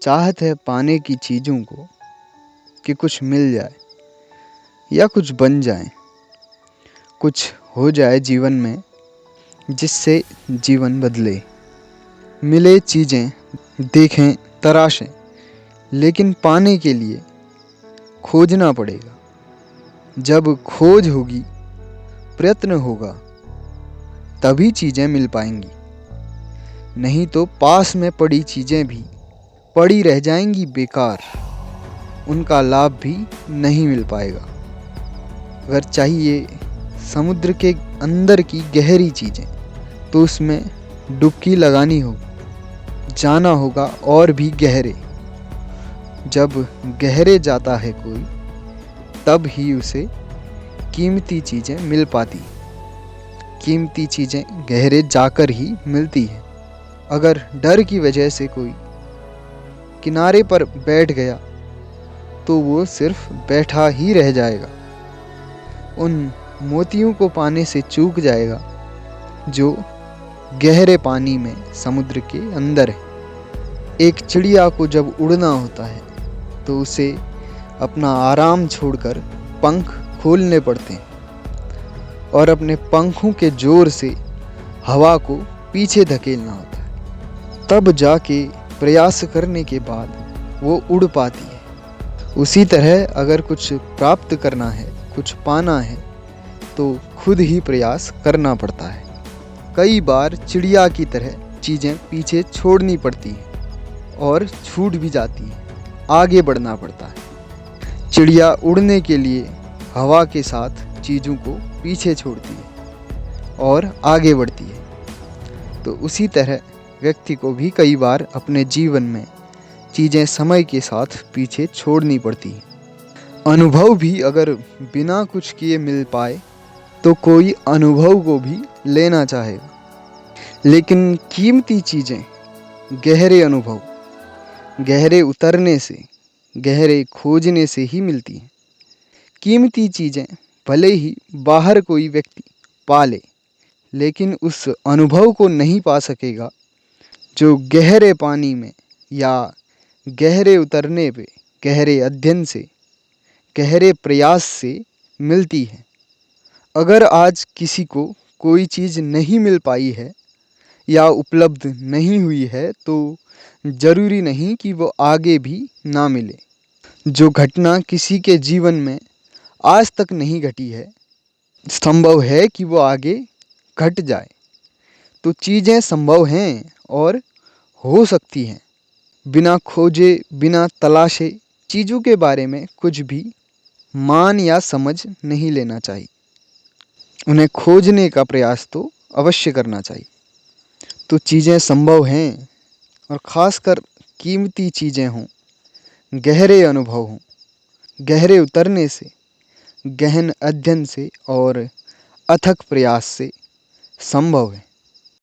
चाहत है पाने की चीज़ों को कि कुछ मिल जाए या कुछ बन जाए, कुछ हो जाए जीवन में जिससे जीवन बदले। मिले चीज़ें देखें तराशें, लेकिन पाने के लिए खोजना पड़ेगा। जब खोज होगी, प्रयत्न होगा, तभी चीज़ें मिल पाएंगी। नहीं तो पास में पड़ी चीज़ें भी पड़ी रह जाएंगी बेकार, उनका लाभ भी नहीं मिल पाएगा। अगर चाहिए समुद्र के अंदर की गहरी चीज़ें, तो उसमें डुबकी लगानी होगी, जाना होगा और भी गहरे। जब गहरे जाता है कोई, तब ही उसे कीमती चीज़ें मिल पाती। कीमती चीज़ें गहरे जाकर ही मिलती है। अगर डर की वजह से कोई किनारे पर बैठ गया, तो वो सिर्फ बैठा ही रह जाएगा। उन मोतियों को पाने से चूक जाएगा जो गहरे पानी में समुद्र के अंदर है। एक चिड़िया को जब उड़ना होता है, तो उसे अपना आराम छोड़कर पंख खोलने पड़ते हैं और अपने पंखों के जोर से हवा को पीछे धकेलना होता है। तब जाके प्रयास करने के बाद वो उड़ पाती है। उसी तरह अगर कुछ प्राप्त करना है, कुछ पाना है, तो खुद ही प्रयास करना पड़ता है। कई बार चिड़िया की तरह चीज़ें पीछे छोड़नी पड़ती हैं और छूट भी जाती हैं। आगे बढ़ना पड़ता है। चिड़िया उड़ने के लिए हवा के साथ चीज़ों को पीछे छोड़ती है और आगे बढ़ती है। तो उसी तरह व्यक्ति को भी कई बार अपने जीवन में चीज़ें समय के साथ पीछे छोड़नी पड़ती हैं। अनुभव भी अगर बिना कुछ किए मिल पाए, तो कोई अनुभव को भी लेना चाहेगा। लेकिन कीमती चीज़ें गहरे अनुभव, गहरे उतरने से, गहरे खोजने से ही मिलती हैं। कीमती चीज़ें भले ही बाहर कोई व्यक्ति पा ले, लेकिन उस अनुभव को नहीं पा सकेगा जो गहरे पानी में या गहरे उतरने पे, गहरे अध्ययन से, गहरे प्रयास से मिलती है। अगर आज किसी को कोई चीज़ नहीं मिल पाई है या उपलब्ध नहीं हुई है, तो ज़रूरी नहीं कि वो आगे भी ना मिले। जो घटना किसी के जीवन में आज तक नहीं घटी है, संभव है कि वो आगे घट जाए। तो चीज़ें संभव हैं और हो सकती हैं। बिना खोजे, बिना तलाशे चीज़ों के बारे में कुछ भी मान या समझ नहीं लेना चाहिए। उन्हें खोजने का प्रयास तो अवश्य करना चाहिए। तो चीज़ें संभव हैं, और ख़ासकर कीमती चीज़ें हों, गहरे अनुभव हों, गहरे उतरने से, गहन अध्ययन से और अथक प्रयास से संभव है।